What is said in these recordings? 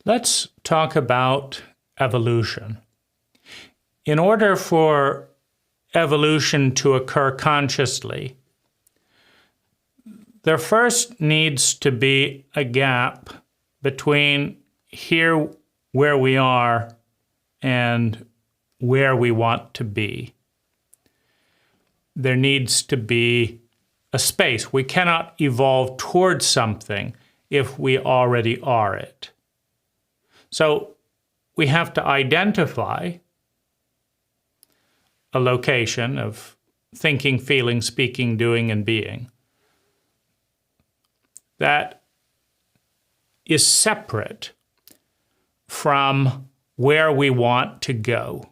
Let's talk about evolution. In order for evolution to occur consciously, there first needs to be a gap between here where we are and where we want to be. There needs to be a space. We cannot evolve towards something if we already are it. So we have to identify a location of thinking, feeling, speaking, doing, and being that is separate from where we want to go.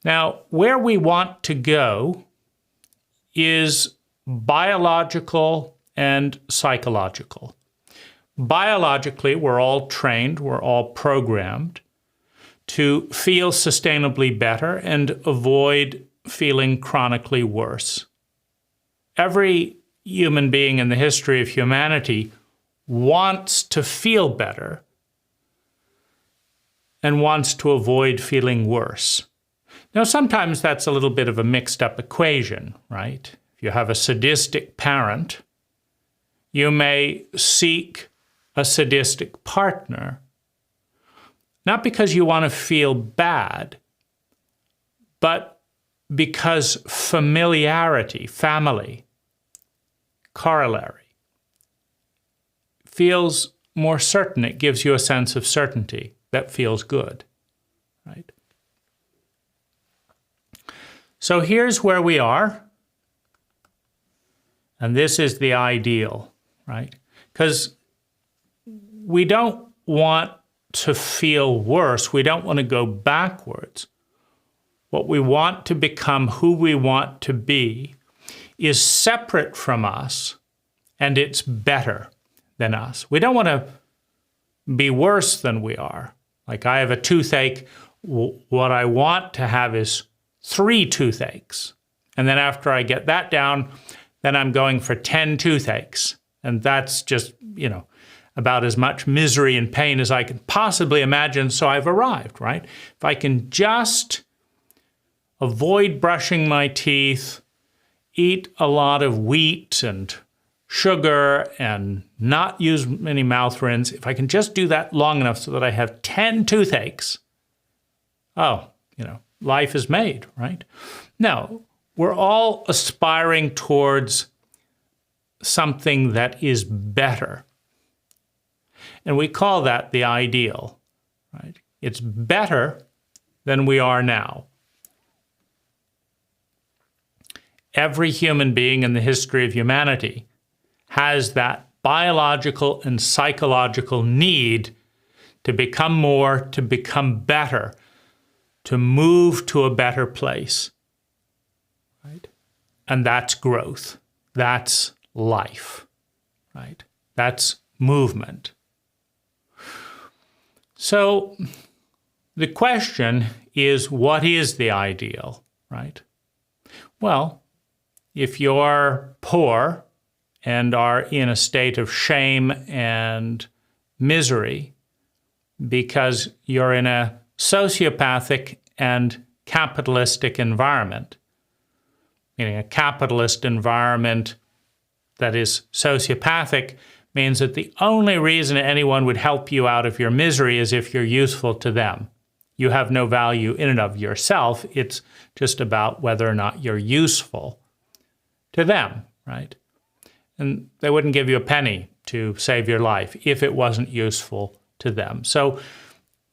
Now, where we want to go is biological and psychological. Biologically, we're all trained, we're all programmed to feel sustainably better and avoid feeling chronically worse. Every human being in the history of humanity wants to feel better and wants to avoid feeling worse. Now, sometimes that's a little bit of a mixed up equation, right? If you have a sadistic parent, you may seek a sadistic partner, not because you want to feel bad, but because familiarity, family, corollary, feels more certain. It gives you a sense of certainty that feels good, right? So here's where we are, and this is the ideal, right? Because we don't want to feel worse. We don't want to go backwards. What we want to become, who we want to be, is separate from us, and it's better than us. We don't want to be worse than we are. Like I have a toothache. What I want to have is 3 toothaches. And then after I get that down, then I'm going for 10 toothaches. And that's just, about as much misery and pain as I can possibly imagine. So I've arrived, right? If I can just avoid brushing my teeth, eat a lot of wheat and sugar and not use many mouth rinse, if I can just do that long enough so that I have 10 toothaches, life is made, right? Now, we're all aspiring towards something that is better. And we call that the ideal, right? It's better than we are now. Every human being in the history of humanity has that biological and psychological need to become more, to become better, to move to a better place, right? And that's growth. That's life, right? That's movement. So the question is, what is the ideal, right? Well, if you're poor and are in a state of shame and misery because you're in a sociopathic and capitalistic environment, meaning a capitalist environment that is sociopathic means that the only reason anyone would help you out of your misery is if you're useful to them. You have no value in and of yourself. It's just about whether or not you're useful to them, right? And they wouldn't give you a penny to save your life if it wasn't useful to them. So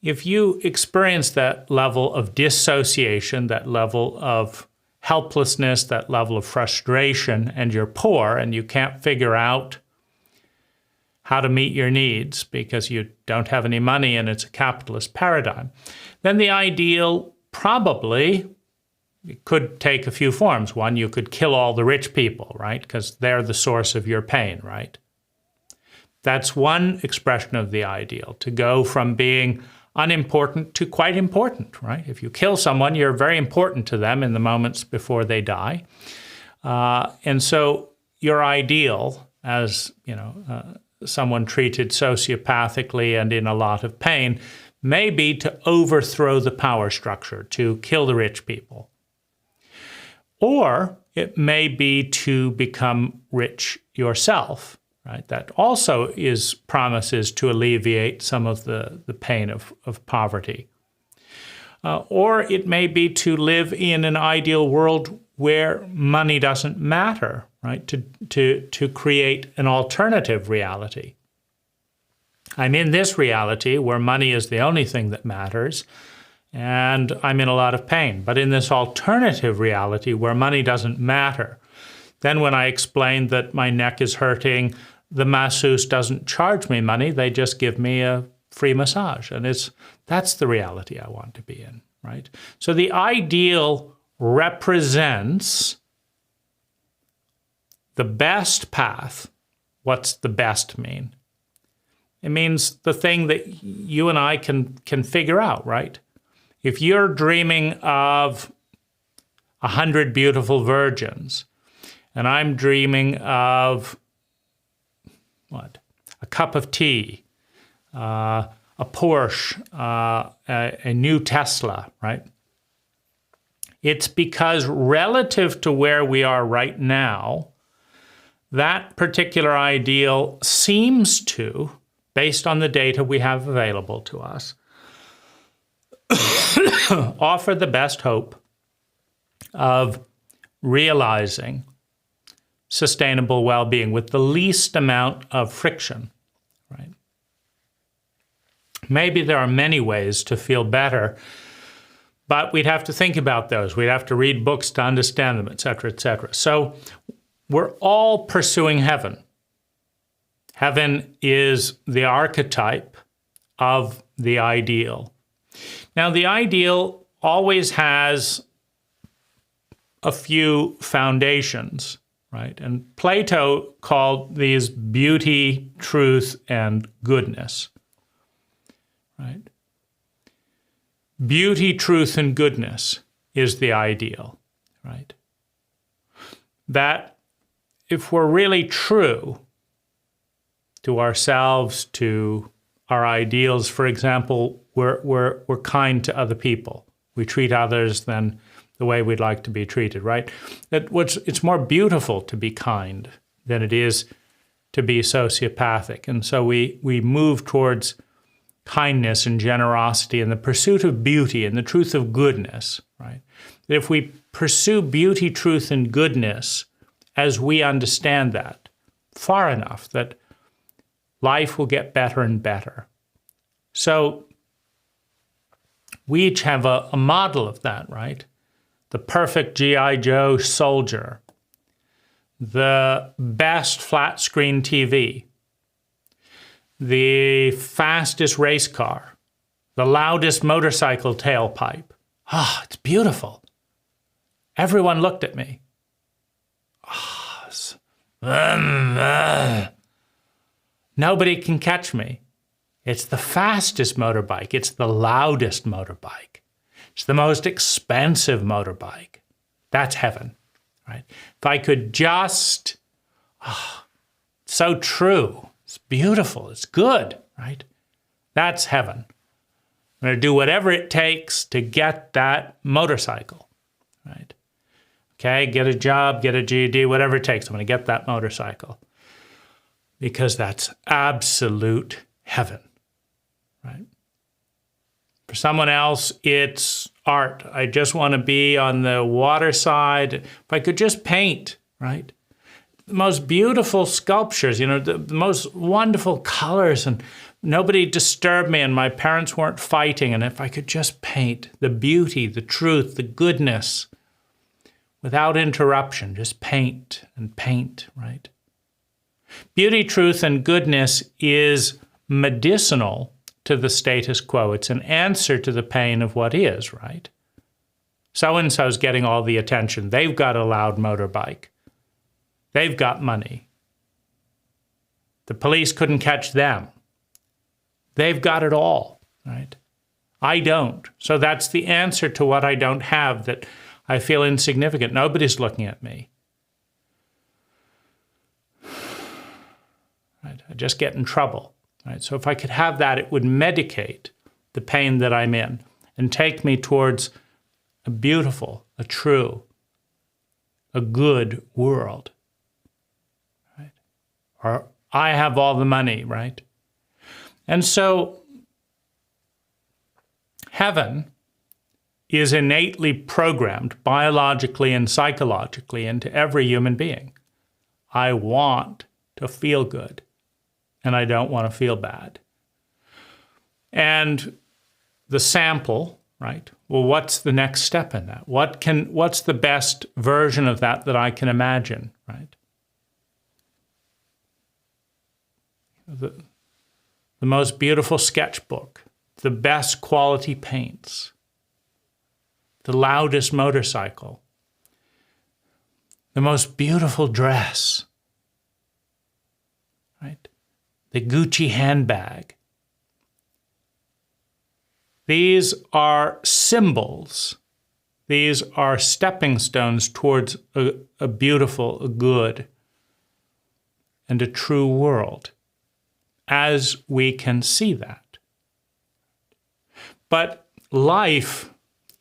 if you experience that level of dissociation, that level of helplessness, that level of frustration, and you're poor and you can't figure out how to meet your needs because you don't have any money and it's a capitalist paradigm, then the ideal probably could take a few forms. One, you could kill all the rich people, right? Because they're the source of your pain, right? That's one expression of the ideal, to go from being unimportant to quite important, right? If you kill someone, you're very important to them in the moments before they die. And so your ideal, as someone treated sociopathically and in a lot of pain may be to overthrow the power structure, to kill the rich people. Or it may be to become rich yourself, right? That also promises to alleviate some of the pain of poverty. Or it may be to live in an ideal world where money doesn't matter, right? To create an alternative reality. I'm in this reality where money is the only thing that matters, and I'm in a lot of pain. But in this alternative reality where money doesn't matter, then when I explain that my neck is hurting, the masseuse doesn't charge me money, they just give me a free massage. And that's the reality I want to be in, right? So the ideal represents the best path. What's the best mean? It means the thing that you and I can figure out, right? If you're dreaming of 100 beautiful virgins, and I'm dreaming of, what? A cup of tea, a Porsche, a new Tesla, right? It's because relative to where we are right now, that particular ideal seems to, based on the data we have available to us, offer the best hope of realizing sustainable well-being with the least amount of friction, right? Maybe there are many ways to feel better, but we'd have to think about those. We'd have to read books to understand them, et cetera, et cetera. So we're all pursuing heaven. Heaven is the archetype of the ideal. Now, the ideal always has a few foundations, right? And Plato called these beauty, truth, and goodness, right? Beauty, truth, and goodness is the ideal, right? That if we're really true to ourselves, to our ideals, for example, we're kind to other people. We treat others then the way we'd like to be treated, right? It's more beautiful to be kind than it is to be sociopathic. And so we move towards kindness and generosity and the pursuit of beauty and the truth of goodness, right? That if we pursue beauty, truth, and goodness as we understand that far enough, that life will get better and better. So we each have a model of that, right? The perfect G.I. Joe soldier, the best flat screen TV, the fastest race car, the loudest motorcycle tailpipe. Ah, it's beautiful. Everyone looked at me. Nobody can catch me. It's the fastest motorbike. It's the loudest motorbike. It's the most expensive motorbike. That's heaven, right? If I could just, it's so true. It's beautiful. It's good, right? That's heaven. I'm going to do whatever it takes to get that motorcycle, right? Okay, get a job, get a GED, whatever it takes. I'm going to get that motorcycle because that's absolute heaven, right? For someone else, it's art. I just want to be on the water side. If I could just paint, right? The most beautiful sculptures, the most wonderful colors, and nobody disturbed me, and my parents weren't fighting. And if I could just paint the beauty, the truth, the goodness, without interruption, just paint and paint, right? Beauty, truth, and goodness is medicinal to the status quo. It's an answer to the pain of what is, right? So-and-so's getting all the attention. They've got a loud motorbike. They've got money. The police couldn't catch them. They've got it all, right? I don't. So that's the answer to what I don't have, that I feel insignificant. Nobody's looking at me. right? I just get in trouble, right? So if I could have that, it would medicate the pain that I'm in and take me towards a beautiful, a true, a good world, right? Or I have all the money, right? And so heaven is innately programmed biologically and psychologically into every human being. I want to feel good, and I don't want to feel bad. And the sample, right? Well, what's the next step in that? What's the best version of that I can imagine, right? The most beautiful sketchbook, the best quality paints, the loudest motorcycle, the most beautiful dress, right? The Gucci handbag. These are symbols. These are stepping stones towards a beautiful, a good, and a true world, as we can see that. But life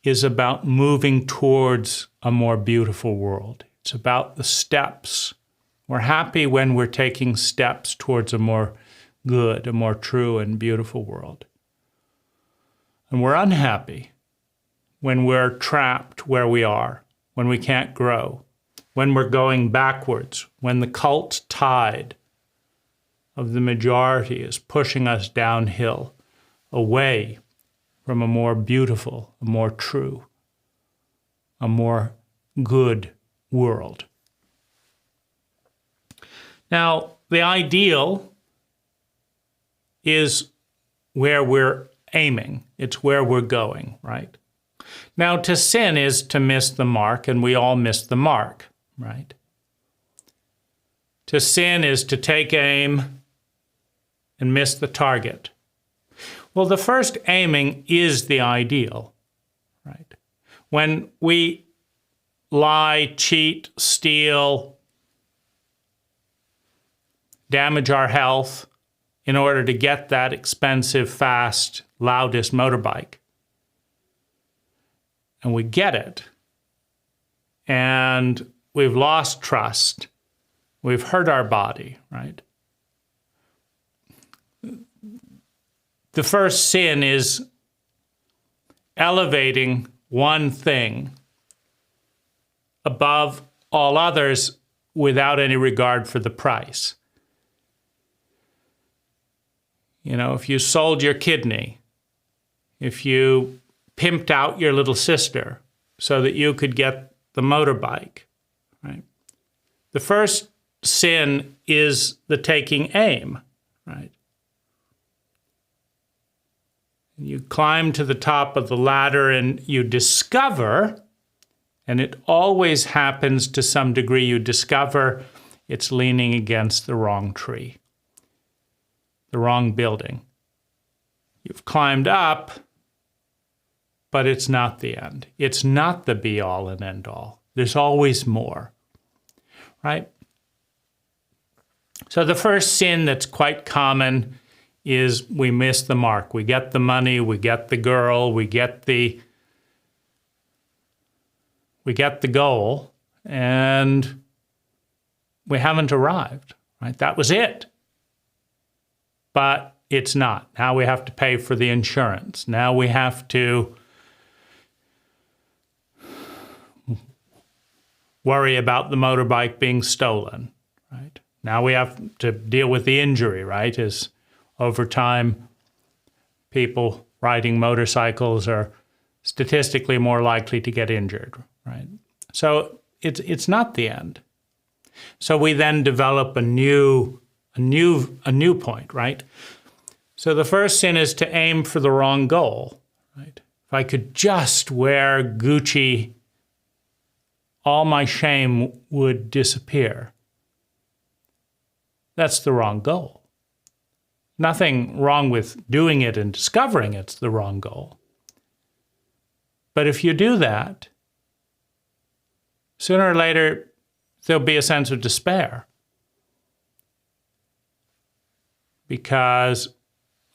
is about moving towards a more beautiful world. It's about the steps. We're happy when we're taking steps towards a more good, a more true and beautiful world. And we're unhappy when we're trapped where we are, when we can't grow, when we're going backwards, when the cult tide of the majority is pushing us downhill, away from a more beautiful, a more true, a more good world. Now, the ideal is where we're aiming. It's where we're going, right? Now, to sin is to miss the mark, and we all miss the mark, right? To sin is to take aim and miss the target. Well, the first aiming is the ideal, right? When we lie, cheat, steal, damage our health in order to get that expensive, fast, loudest motorbike, and we get it, and we've lost trust, we've hurt our body, right? The first sin is elevating one thing above all others without any regard for the price. You know, if you sold your kidney, if you pimped out your little sister so that you could get the motorbike, right? The first sin is the taking aim, right? You climb to the top of the ladder and you discover, and it always happens to some degree, you discover it's leaning against the wrong tree, the wrong building. You've climbed up, but it's not the end. It's not the be-all and end-all. There's always more, right? So the first sin that's quite common is we miss the mark. We get the money, we get the girl, we get the goal, and we haven't arrived, right? That was it. But it's not. Now we have to pay for the insurance. Now we have to worry about the motorbike being stolen, right? Now we have to deal with the injury, right? As over time, people riding motorcycles are statistically more likely to get injured, right? So it's not the end. So we then develop a new point, right? So the first sin is to aim for the wrong goal, right? If I could just wear Gucci, all my shame would disappear. That's the wrong goal. Nothing wrong with doing it and discovering it's the wrong goal. But if you do that, sooner or later, there'll be a sense of despair. because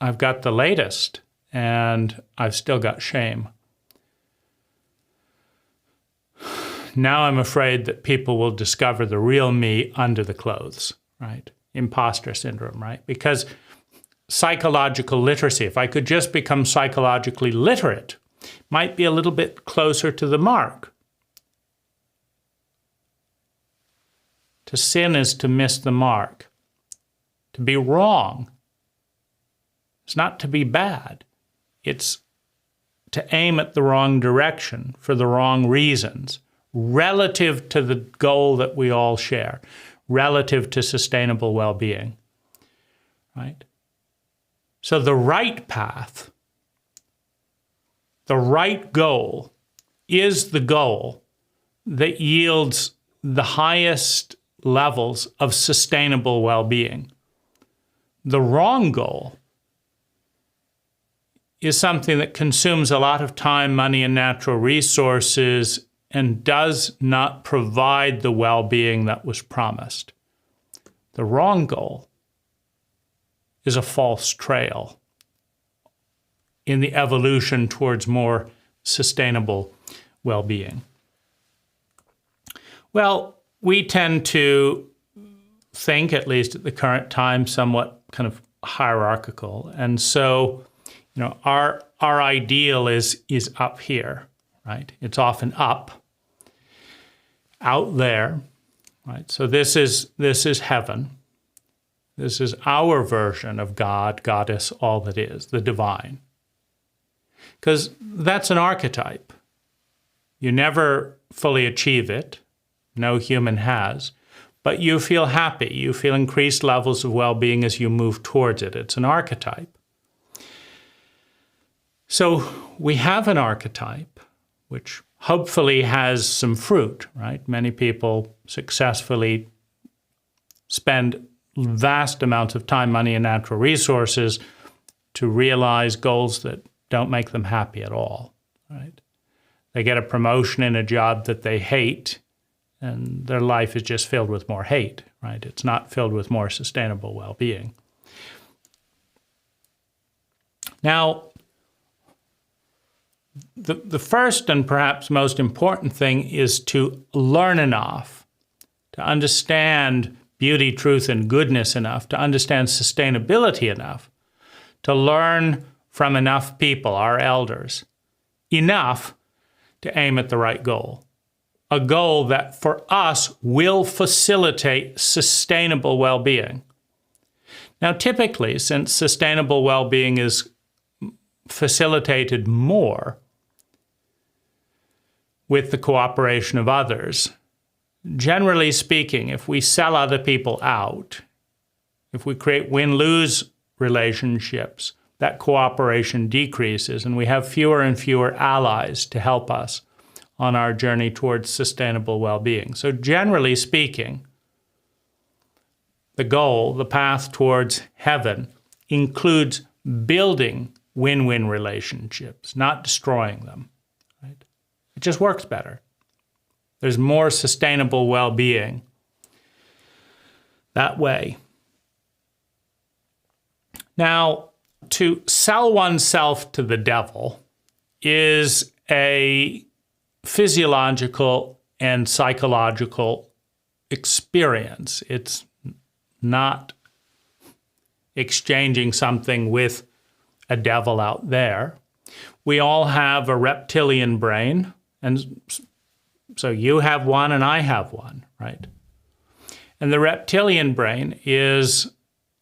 I've got the latest and I've still got shame. Now I'm afraid that people will discover the real me under the clothes, right? Imposter syndrome, right? Because psychological literacy, if I could just become psychologically literate, might be a little bit closer to the mark. To sin is to miss the mark. To be wrong is not to be bad. It's to aim at the wrong direction for the wrong reasons, relative to the goal that we all share, relative to sustainable well-being, right? So the right path, the right goal, is the goal that yields the highest levels of sustainable well-being. The wrong goal is something that consumes a lot of time, money, and natural resources and does not provide the well-being that was promised. The wrong goal is a false trail in the evolution towards more sustainable well-being. Well, we tend to think, at least at the current time, somewhat kind of hierarchical. And so, our ideal is up here, right? It's often up, out there, right? So this is heaven. This is our version of God, goddess, all that is, the divine. Because that's an archetype. You never fully achieve it. No human has. But you feel happy. You feel increased levels of well-being as you move towards it. It's an archetype. So we have an archetype, which hopefully has some fruit, right? Many people successfully spend vast amounts of time, money, and natural resources to realize goals that don't make them happy at all, right? They get a promotion in a job that they hate, and their life is just filled with more hate, right? It's not filled with more sustainable well-being. Now, the first and perhaps most important thing is to learn enough, to understand beauty, truth, and goodness enough, to understand sustainability enough, to learn from enough people, our elders, enough to aim at the right goal. A goal that for us will facilitate sustainable well-being. Now, typically, since sustainable well-being is facilitated more with the cooperation of others, generally speaking, if we sell other people out, if we create win-lose relationships, that cooperation decreases and we have fewer and fewer allies to help us on our journey towards sustainable well-being. So generally speaking, the goal, the path towards heaven, includes building win-win relationships, not destroying them. Right? It just works better. There's more sustainable well-being that way. Now, to sell oneself to the devil is a physiological and psychological experience. It's not exchanging something with a devil out there. We all have a reptilian brain, and so you have one and I have one, right? And the reptilian brain is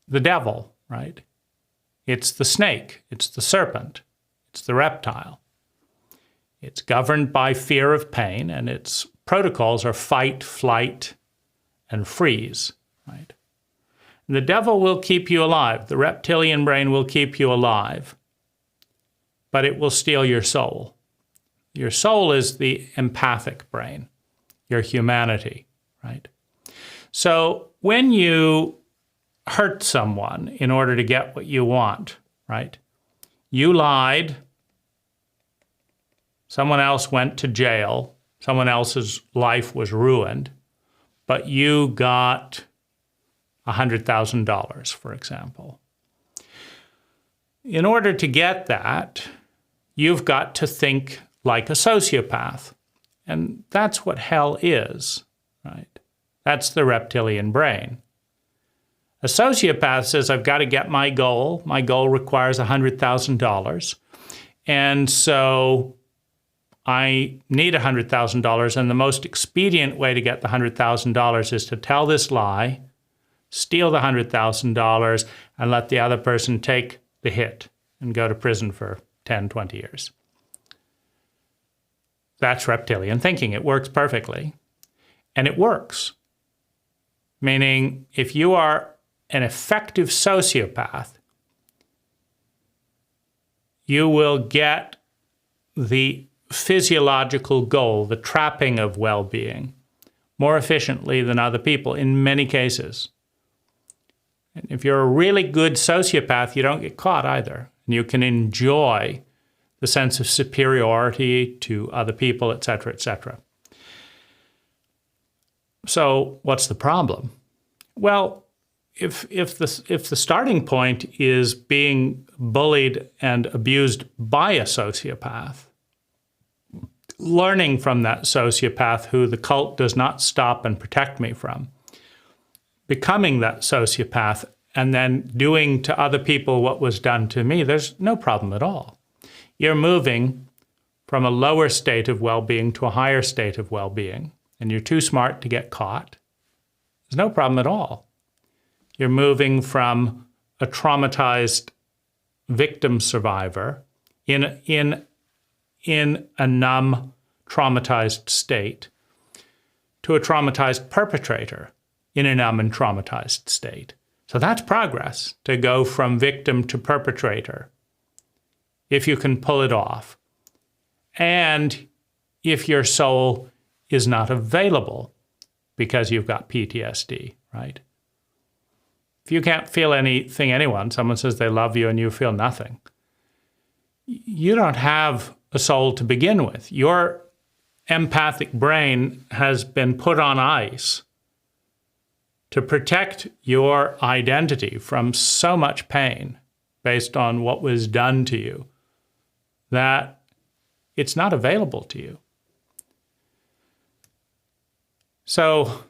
the devil, right? It's the snake, it's the serpent, it's the reptile. It's governed by fear of pain, and its protocols are fight, flight, and freeze, right? And the devil will keep you alive. The reptilian brain will keep you alive, but it will steal your soul. Your soul is the empathic brain, your humanity, right? So when you hurt someone in order to get what you want, right? You lied. Someone else went to jail. Someone else's life was ruined, but you got $100,000, for example. in order to get that, you've got to think like a sociopath. And that's what hell is, right? That's the reptilian brain. A sociopath says, I've got to get my goal. My goal requires $100,000. And so I need $100,000. And the most expedient way to get the $100,000 is to tell this lie, steal the $100,000, and let the other person take the hit and go to prison for 10, 20 years. That's reptilian thinking. It works perfectly. And it works. Meaning, if you are an effective sociopath, you will get the physiological goal, the trapping of well-being, more efficiently than other people in many cases. And if you're a really good sociopath, you don't get caught either. And you can enjoy the sense of superiority to other people, et cetera, et cetera. So what's the problem? Well, if the starting point is being bullied and abused by a sociopath, learning from that sociopath who the cult does not stop and protect me from, becoming that sociopath and then doing to other people what was done to me, there's no problem at all. You're moving from a lower state of well-being to a higher state of well-being, and you're too smart to get caught. There's no problem at all. You're moving from a traumatized victim survivor in a numb, traumatized state to a traumatized perpetrator in a numb and traumatized state. So that's progress, to go from victim to perpetrator, if you can pull it off. And if your soul is not available because you've got PTSD, right? If you can't feel anything anyone, someone says they love you and you feel nothing, you don't have a soul to begin with. Your empathic brain has been put on ice to protect your identity from so much pain based on what was done to you that it's not available to you. So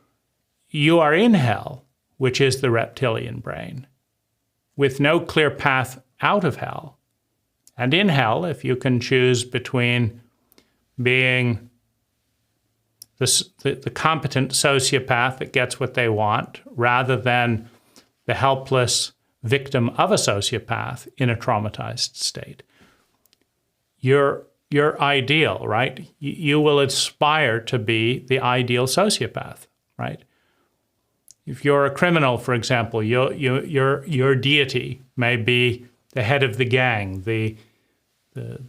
you are in hell, which is the reptilian brain, with no clear path out of hell. And in hell, if you can choose between being the competent sociopath that gets what they want rather than the helpless victim of a sociopath in a traumatized state, you're ideal, right? You will aspire to be the ideal sociopath, right? If you're a criminal, for example, your deity may be the head of the gang, the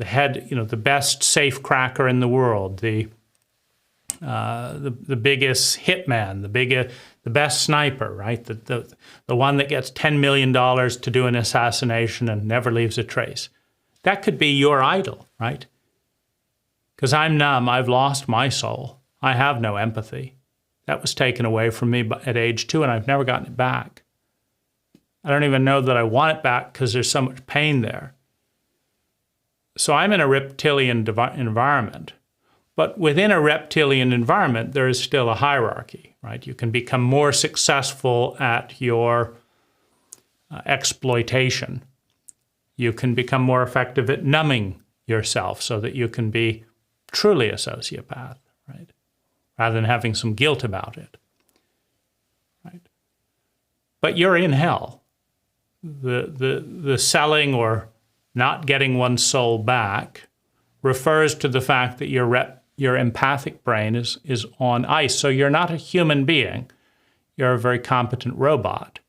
head, the best safe cracker in the world, the biggest hitman, the best sniper, right? The one that gets $10 million to do an assassination and never leaves a trace. That could be your idol, right? Because I'm numb, I've lost my soul. I have no empathy. That was taken away from me at age 2, and I've never gotten it back. I don't even know that I want it back because there's so much pain there. So I'm in a reptilian environment. But within a reptilian environment, there is still a hierarchy, right? You can become more successful at your exploitation. You can become more effective at numbing yourself so that you can be truly a sociopath, right? Rather than having some guilt about it, right? But you're in hell. The selling or not getting one's soul back refers to the fact that your empathic brain is on ice. So you're not a human being. You're a very competent robot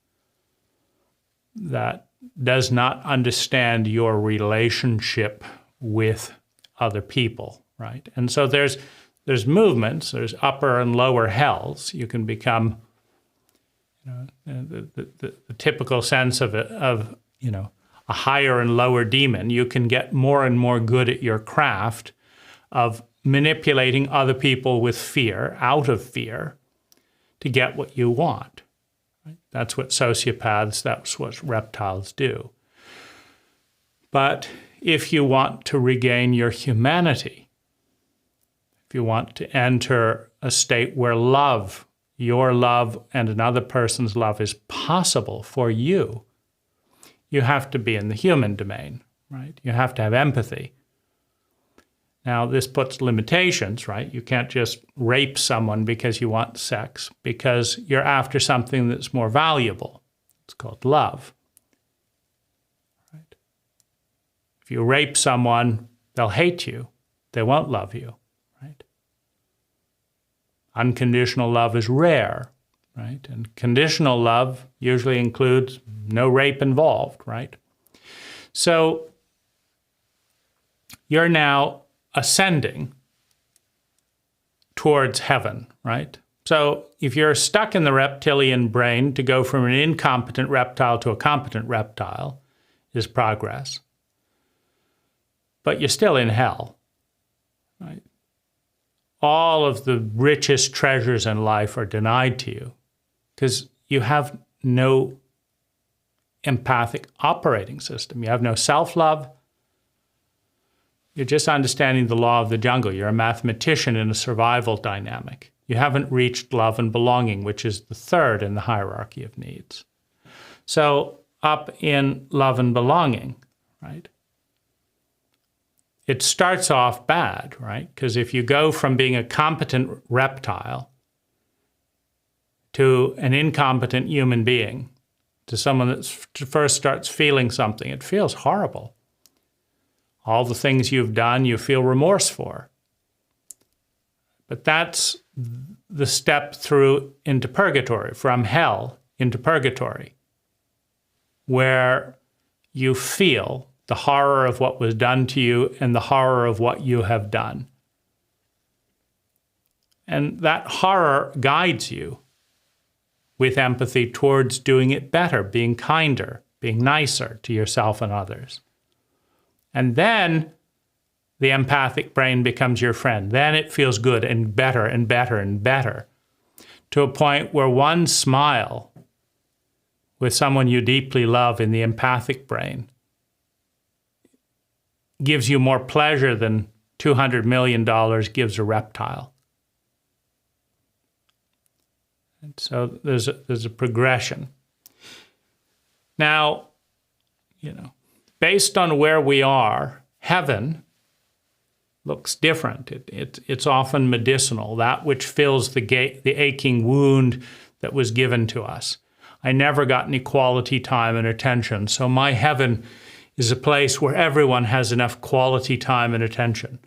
that does not understand your relationship with other people, right? And so there's movements, there's upper and lower hells. You can become the typical sense of a higher and lower demon. You can get more and more good at your craft of manipulating other people with fear, out of fear, to get what you want. Right? That's what sociopaths, that's what reptiles do. But if you want to regain your humanity, if you want to enter a state where love, your love and another person's love is possible for you, you have to be in the human domain, right? You have to have empathy. Now, this puts limitations, right? You can't just rape someone because you want sex, because you're after something that's more valuable. It's called love. Right? If you rape someone, they'll hate you. They won't love you, right? Unconditional love is rare, right? And conditional love usually includes no rape involved, right? So you're now ascending towards heaven, right? So if you're stuck in the reptilian brain, to go from an incompetent reptile to a competent reptile is progress. But you're still in hell, right? All of the richest treasures in life are denied to you because you have no empathic operating system. You have no self-love. You're just understanding the law of the jungle. You're a mathematician in a survival dynamic. You haven't reached love and belonging, which is the third in the hierarchy of needs. So up in love and belonging, right? It starts off bad, right? Because if you go from being a competent reptile to an incompetent human being, to someone that first starts feeling something, it feels horrible. All the things you've done, you feel remorse for. But that's the step through into purgatory, from hell into purgatory, where you feel the horror of what was done to you and the horror of what you have done. And that horror guides you with empathy towards doing it better, being kinder, being nicer to yourself and others. And then the empathic brain becomes your friend. Then it feels good and better and better and better, to a point where one smile with someone you deeply love in the empathic brain gives you more pleasure than $200 million gives a reptile. And so there's a progression. Now, based on where we are, heaven looks different. It's often medicinal, that which fills the aching wound that was given to us. I never got any quality time and attention, so my heaven is a place where everyone has enough quality time and attention.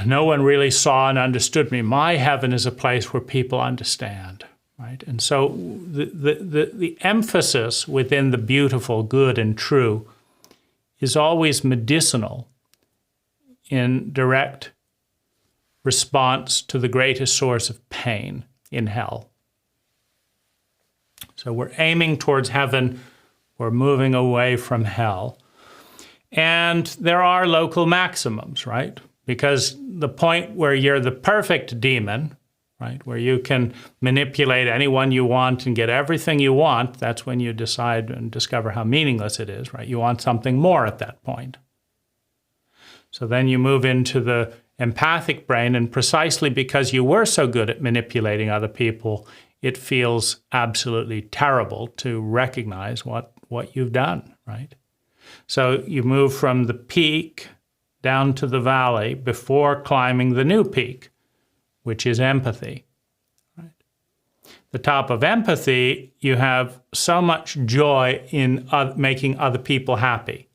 No one really saw and understood me. My heaven is a place where people understand, right? And so the emphasis within the beautiful, good, and true is always medicinal in direct response to the greatest source of pain in hell. So we're aiming towards heaven. We're moving away from hell. And there are local maximums, right? Because the point where you're the perfect demon, right, where you can manipulate anyone you want and get everything you want, that's when you decide and discover how meaningless it is, right? You want something more at that point. So then you move into the empathic brain, and precisely because you were so good at manipulating other people, it feels absolutely terrible to recognize what you've done, right? So you move from the peak down to the valley before climbing the new peak, which is empathy, right? The top of empathy, you have so much joy in making other people happy,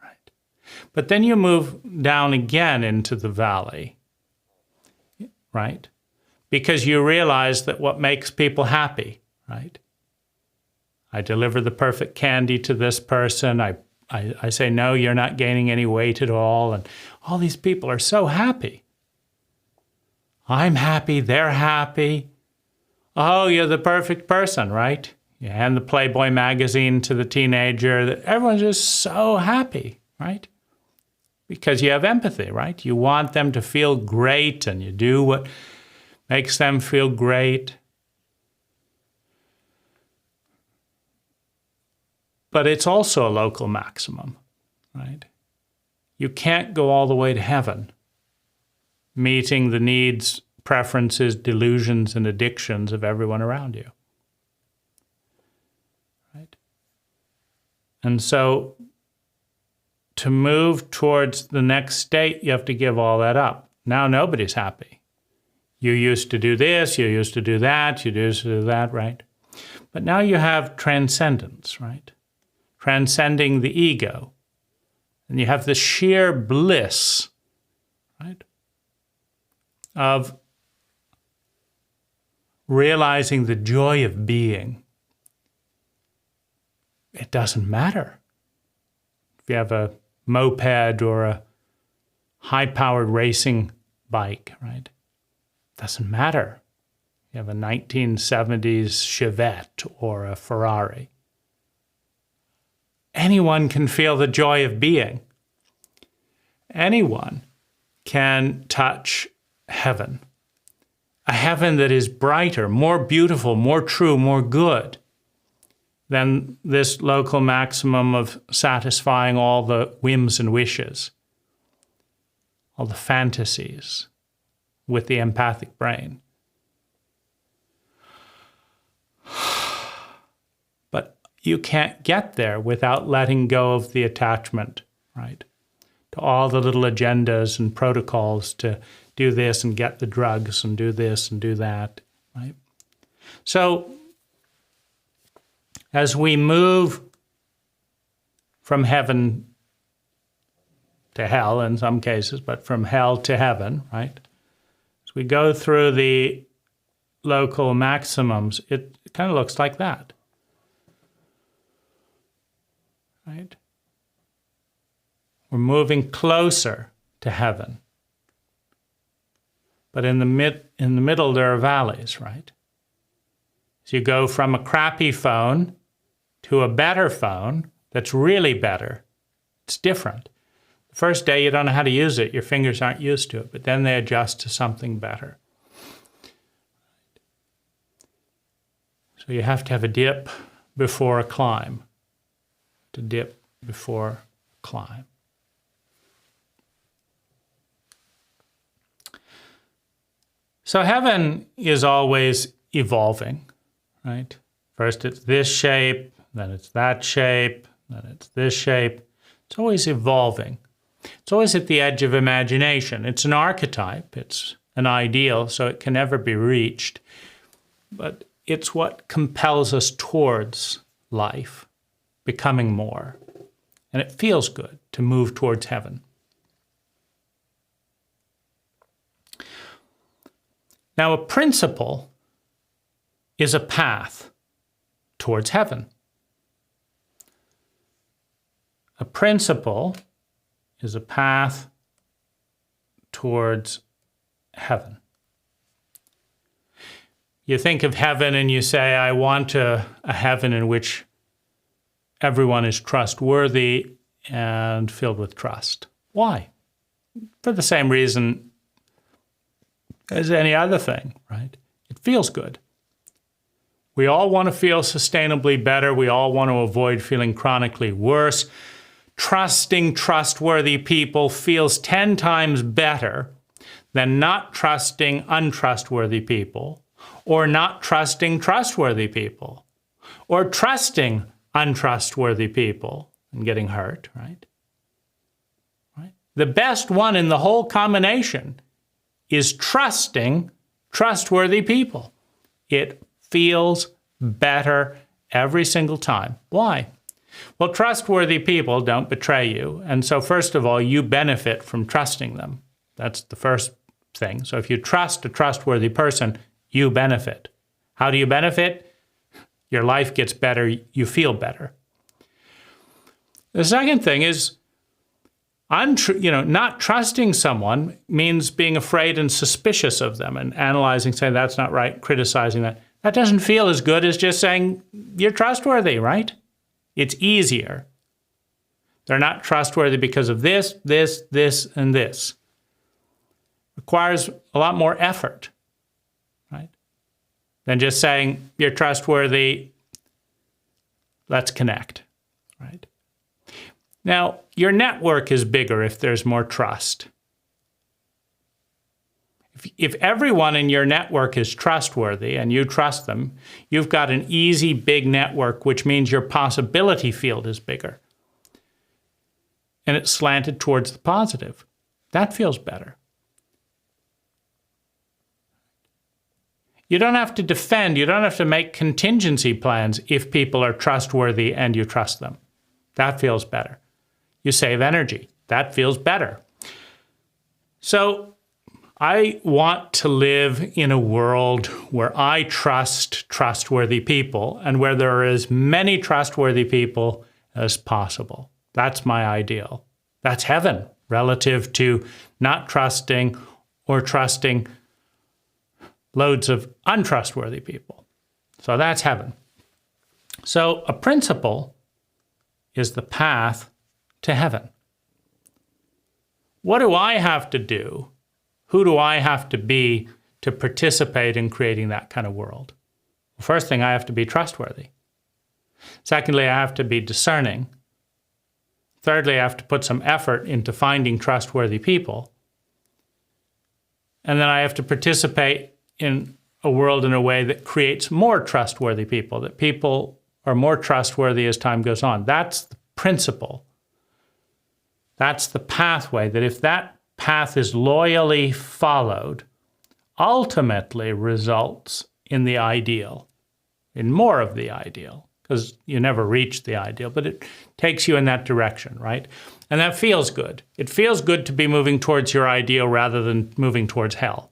right? But then you move down again into the valley, right? Because you realize that what makes people happy, right? I deliver the perfect candy to this person. I say, no, you're not gaining any weight at all. And all these people are so happy. I'm happy, they're happy. Oh, you're the perfect person, right? You hand the Playboy magazine to the teenager. Everyone's just so happy, right? Because you have empathy, right? You want them to feel great, and you do what makes them feel great. But it's also a local maximum, right? You can't go all the way to heaven, meeting the needs, preferences, delusions, and addictions of everyone around you. Right? And so to move towards the next state, you have to give all that up. Now nobody's happy. You used to do this, you used to do that, you used to do that, right? But now you have transcendence, right? Transcending the ego. And you have the sheer bliss, right, of realizing the joy of being. It doesn't matter if you have a moped or a high-powered racing bike, right? It doesn't matter. You have a 1970s Chevette or a Ferrari. Anyone can feel the joy of being. Anyone can touch heaven. A heaven that is brighter, more beautiful, more true, more good than this local maximum of satisfying all the whims and wishes, all the fantasies with the empathic brain. But you can't get there without letting go of the attachment, right? To all the little agendas and protocols to do this and get the drugs and do this and do that, right? So as we move from heaven to hell in some cases, but from hell to heaven, right? As we go through the local maximums, it kind of looks like that, right? We're moving closer to heaven. But in the middle, there are valleys, right? So you go from a crappy phone to a better phone that's really better. It's different. The first day, you don't know how to use it. Your fingers aren't used to it, but then they adjust to something better. So you have to have a dip before a climb. To dip before a climb. So heaven is always evolving, right? First it's this shape, then it's that shape, then it's this shape. It's always evolving. It's always at the edge of imagination. It's an archetype, it's an ideal, so it can never be reached. But it's what compels us towards life, becoming more. And it feels good to move towards heaven. Now, a principle is a path towards heaven. A principle is a path towards heaven. You think of heaven and you say, I want a heaven in which everyone is trustworthy and filled with trust. Why? For the same reason as any other thing, right? It feels good. We all want to feel sustainably better. We all want to avoid feeling chronically worse. Trusting trustworthy people feels 10 times better than not trusting untrustworthy people, or not trusting trustworthy people, or trusting untrustworthy people and getting hurt, right? Right? The best one in the whole combination is trusting trustworthy people. It feels better every single time. Why? Well, trustworthy people don't betray you. And so first of all, you benefit from trusting them. That's the first thing. So if you trust a trustworthy person, you benefit. How do you benefit? Your life gets better, you feel better. The second thing is, not trusting someone means being afraid and suspicious of them and analyzing, saying that's not right, criticizing that. That doesn't feel as good as just saying you're trustworthy, right? It's easier. They're not trustworthy because of this, this, this, and this. Requires a lot more effort, right? Than just saying you're trustworthy, let's connect. right? Now, your network is bigger if there's more trust. If everyone in your network is trustworthy and you trust them, you've got an easy, big network, which means your possibility field is bigger. And it's slanted towards the positive. That feels better. You don't have to defend, you don't have to make contingency plans if people are trustworthy and you trust them. That feels better. You save energy. That feels better. So I want to live in a world where I trust trustworthy people and where there are as many trustworthy people as possible. That's my ideal. That's heaven relative to not trusting or trusting loads of untrustworthy people. So that's heaven. So a principle is the path to heaven. What do I have to do? Who do I have to be to participate in creating that kind of world? Well, first thing, I have to be trustworthy. Secondly, I have to be discerning. Thirdly, I have to put some effort into finding trustworthy people. And then I have to participate in a world in a way that creates more trustworthy people, that people are more trustworthy as time goes on. That's the principle. That's the pathway, that if that path is loyally followed, ultimately results in the ideal, in more of the ideal, because you never reach the ideal, but it takes you in that direction, right? And that feels good. It feels good to be moving towards your ideal rather than moving towards hell.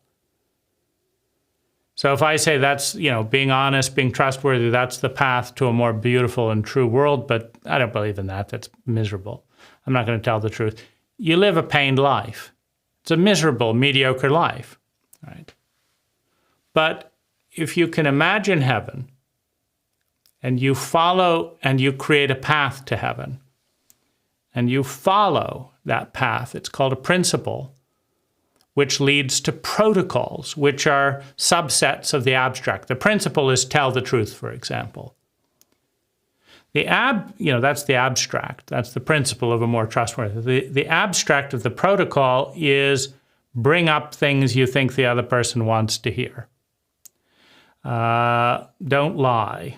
So if I say that's, being honest, being trustworthy, that's the path to a more beautiful and true world, but I don't believe in that. That's miserable. I'm not going to tell the truth. You live a pained life. It's a miserable, mediocre life, right? But if you can imagine heaven and you follow and you create a path to heaven and you follow that path, it's called a principle, which leads to protocols, which are subsets of the abstract. The principle is tell the truth, for example. That's the abstract. That's the principle of a more trustworthy. The abstract of the protocol is bring up things you think the other person wants to hear. Don't lie.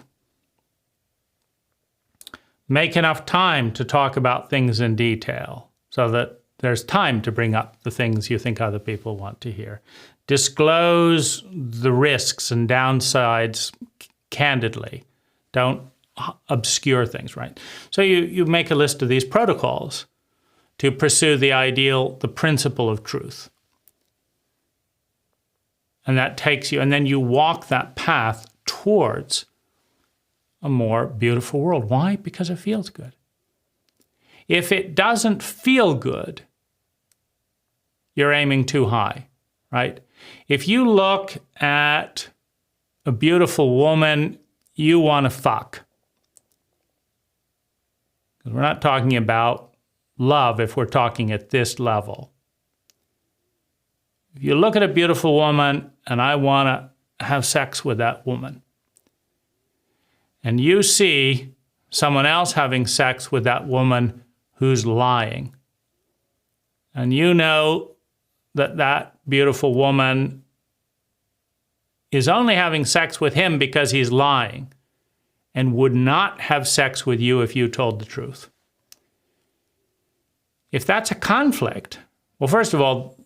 Make enough time to talk about things in detail so that there's time to bring up the things you think other people want to hear. Disclose the risks and downsides candidly. Don't obscure things, right? So you make a list of these protocols to pursue the ideal, the principle of truth. And that takes you, and then you walk that path towards a more beautiful world. Why? Because it feels good. If it doesn't feel good, you're aiming too high, right? If you look at a beautiful woman you want to fuck, because we're not talking about love if we're talking at this level. If you look at a beautiful woman and I want to have sex with that woman, and you see someone else having sex with that woman who's lying, and you know that that beautiful woman is only having sex with him because he's lying and would not have sex with you if you told the truth. If that's a conflict, well, first of all,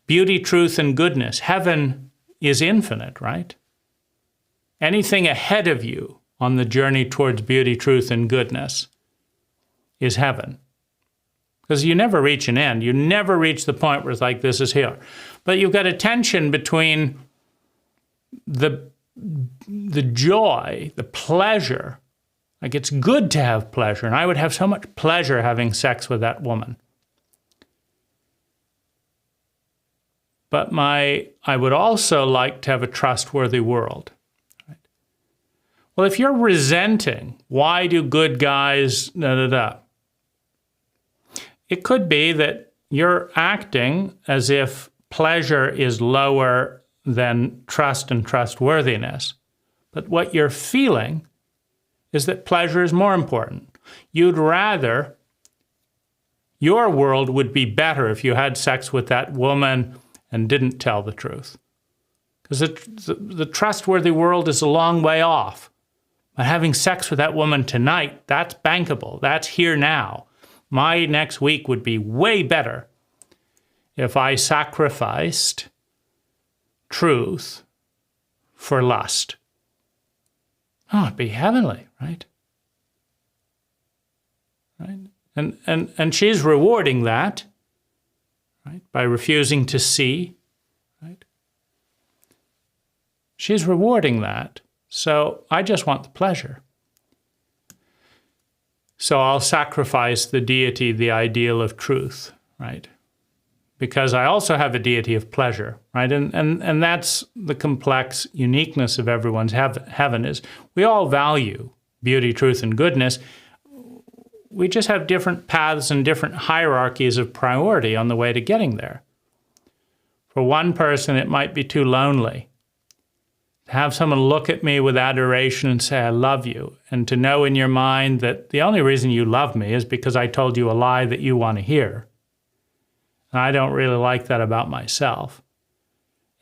beauty, truth, and goodness. Heaven is infinite, right? Anything ahead of you on the journey towards beauty, truth, and goodness is heaven. Because you never reach an end. You never reach the point where it's like, this is here. But you've got a tension between the joy, the pleasure. Like, it's good to have pleasure, and I would have so much pleasure having sex with that woman. But I would also like to have a trustworthy world. Right? Well, if you're resenting, why do good guys, it could be that you're acting as if pleasure is lower than trust and trustworthiness. But what you're feeling is that pleasure is more important. You'd rather, your world would be better if you had sex with that woman and didn't tell the truth. Because the trustworthy world is a long way off. But having sex with that woman tonight, that's bankable. That's here now. My next week would be way better if I sacrificed truth for lust. Oh, it'd be heavenly, right? Right? And she's rewarding that, right? By refusing to see, right? She's rewarding that. So I just want the pleasure. So I'll sacrifice the deity, the ideal of truth, right? Because I also have a deity of pleasure, right? And that's the complex uniqueness of everyone's heaven is we all value beauty, truth, and goodness. We just have different paths and different hierarchies of priority on the way to getting there. For one person, it might be too lonely to have someone look at me with adoration and say, I love you, and to know in your mind that the only reason you love me is because I told you a lie that you want to hear. And I don't really like that about myself.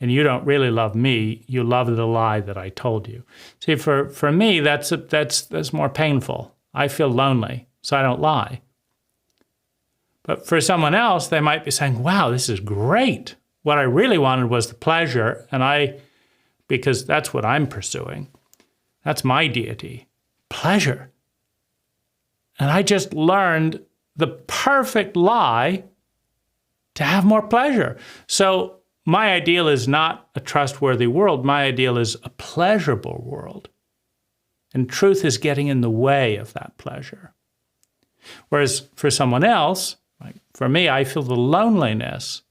And you don't really love me, you love the lie that I told you. See, for me, that's more painful. I feel lonely, so I don't lie. But for someone else, they might be saying, wow, this is great. What I really wanted was the pleasure, because that's what I'm pursuing. That's my deity, pleasure. And I just learned the perfect lie to have more pleasure. So my ideal is not a trustworthy world. My ideal is a pleasurable world. And truth is getting in the way of that pleasure. Whereas for someone else, like for me, I feel the loneliness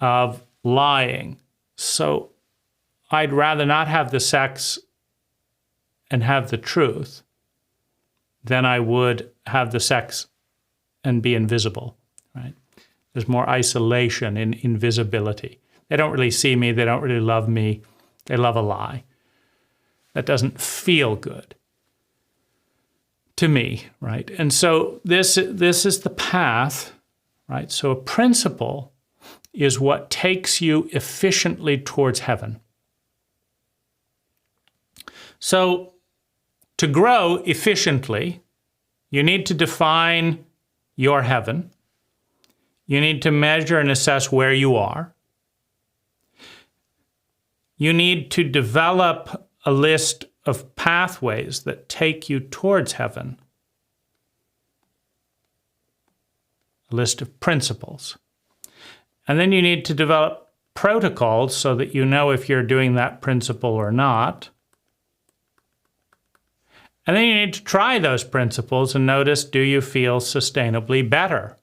of lying. So I'd rather not have the sex and have the truth than I would have the sex and be invisible, right? There's more isolation in invisibility. They don't really see me. They don't really love me. They love a lie. That doesn't feel good to me, right? And so this is the path, right? So a principle is what takes you efficiently towards heaven. So to grow efficiently, you need to define your heaven. You need to measure and assess where you are. You need to develop a list of pathways that take you towards heaven. A list of principles. And then you need to develop protocols so that you know if you're doing that principle or not. And then you need to try those principles and notice, do you feel sustainably better?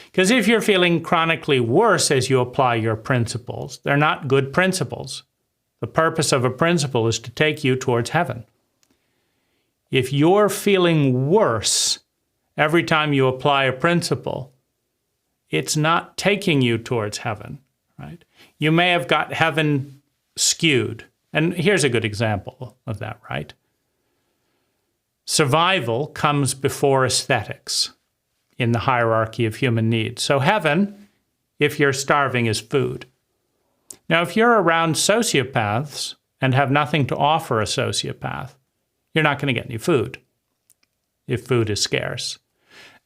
Because if you're feeling chronically worse as you apply your principles, they're not good principles. The purpose of a principle is to take you towards heaven. If you're feeling worse every time you apply a principle, it's not taking you towards heaven, right? You may have got heaven skewed. And here's a good example of that, right? Survival comes before aesthetics in the hierarchy of human needs. So heaven, if you're starving, is food. Now, if you're around sociopaths and have nothing to offer a sociopath, you're not going to get any food if food is scarce.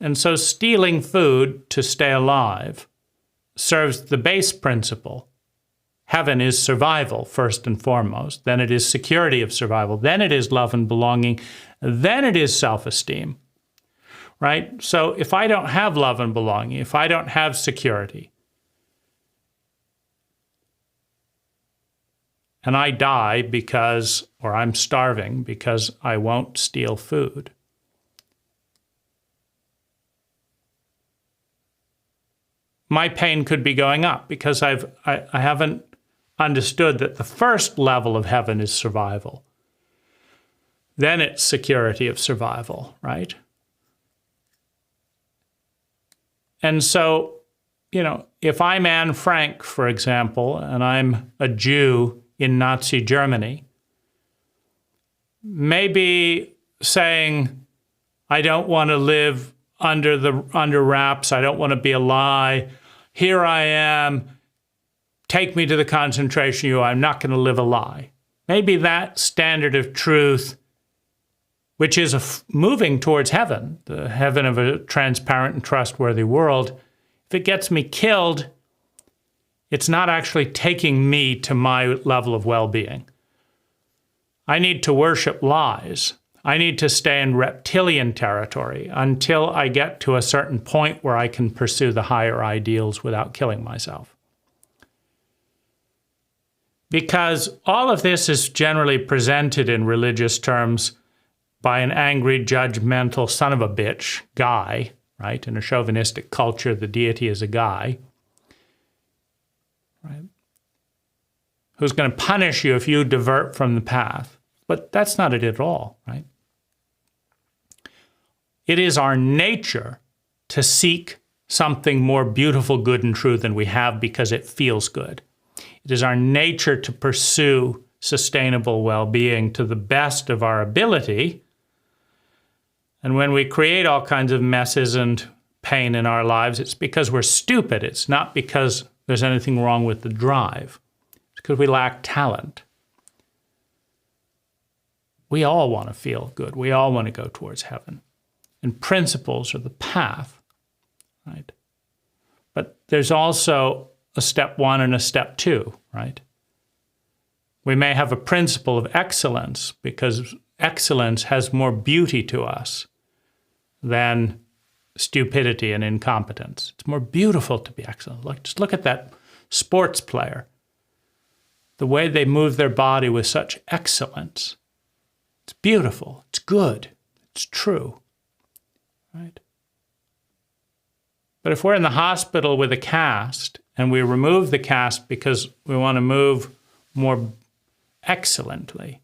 And so stealing food to stay alive serves the base principle. Heaven is survival, first and foremost. Then it is security of survival. Then it is love and belonging. Then it is self-esteem, right? So if I don't have love and belonging, if I don't have security, and I die or I'm starving because I won't steal food, my pain could be going up because I haven't understood that the first level of heaven is survival. Then it's security of survival, right? And so, if I'm Anne Frank, for example, and I'm a Jew in Nazi Germany, maybe saying, I don't want to live under wraps. I don't want to be a lie. Here I am. Take me to the concentration camp. I'm not going to live a lie. Maybe that standard of truth, which is moving towards heaven, the heaven of a transparent and trustworthy world, if it gets me killed, it's not actually taking me to my level of well-being. I need to worship lies. I need to stay in reptilian territory until I get to a certain point where I can pursue the higher ideals without killing myself. Because all of this is generally presented in religious terms by an angry, judgmental son of a bitch guy, right? In a chauvinistic culture, the deity is a guy, right? Who's going to punish you if you divert from the path. But that's not it at all, right? It is our nature to seek something more beautiful, good, and true than we have because it feels good. It is our nature to pursue sustainable well-being to the best of our ability. And when we create all kinds of messes and pain in our lives, it's because we're stupid. It's not because there's anything wrong with the drive. It's because we lack talent. We all want to feel good. We all want to go towards heaven. And principles are the path, right? But there's also a step 1 and a step 2, right? We may have a principle of excellence because excellence has more beauty to us than stupidity and incompetence. It's more beautiful to be excellent. Just look at that sports player. The way they move their body with such excellence. It's beautiful. It's good. It's true. Right? But if we're in the hospital with a cast and we remove the cast because we want to move more excellently,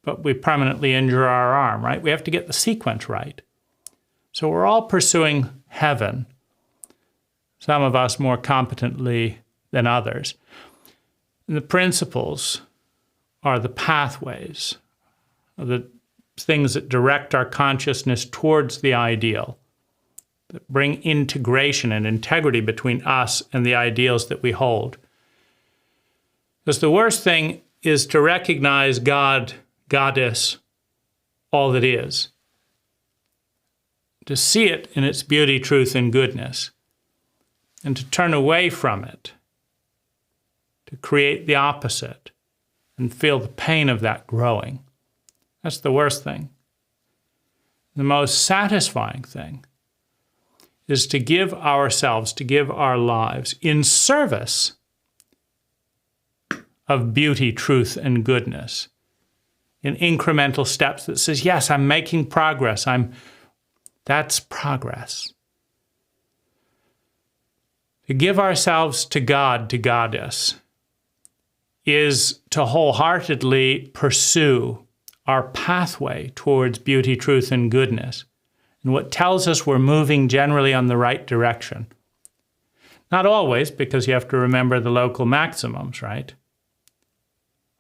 but we permanently injure our arm, right? We have to get the sequence right. So we're all pursuing heaven, some of us more competently than others. And the principles are the pathways, the things that direct our consciousness towards the ideal, that bring integration and integrity between us and the ideals that we hold. Because the worst thing is to recognize God, Goddess, all that is. To see it in its beauty, truth, and goodness, and to turn away from it, to create the opposite, and feel the pain of that growing. That's the worst thing. The most satisfying thing is to give ourselves, to give our lives in service of beauty, truth, and goodness, in incremental steps that says, yes, I'm making progress. That's progress. To give ourselves to God, to Goddess, is to wholeheartedly pursue our pathway towards beauty, truth, and goodness, and what tells us we're moving generally on the right direction. Not always, because you have to remember the local maximums, right?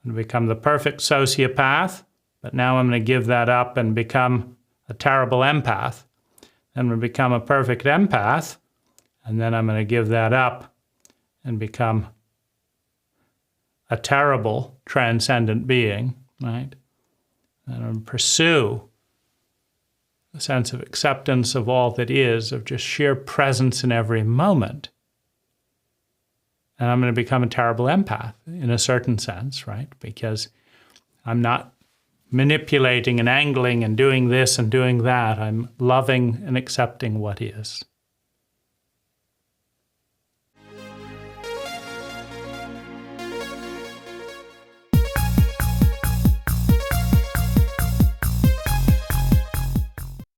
And become the perfect sociopath, but now I'm going to give that up and become a terrible empath. I'm going to become a perfect empath, and then I'm going to give that up and become a terrible transcendent being, right? And pursue a sense of acceptance of all that is, of just sheer presence in every moment. And I'm going to become a terrible empath in a certain sense, right? Because I'm not manipulating and angling and doing this and doing that. I'm loving and accepting what is.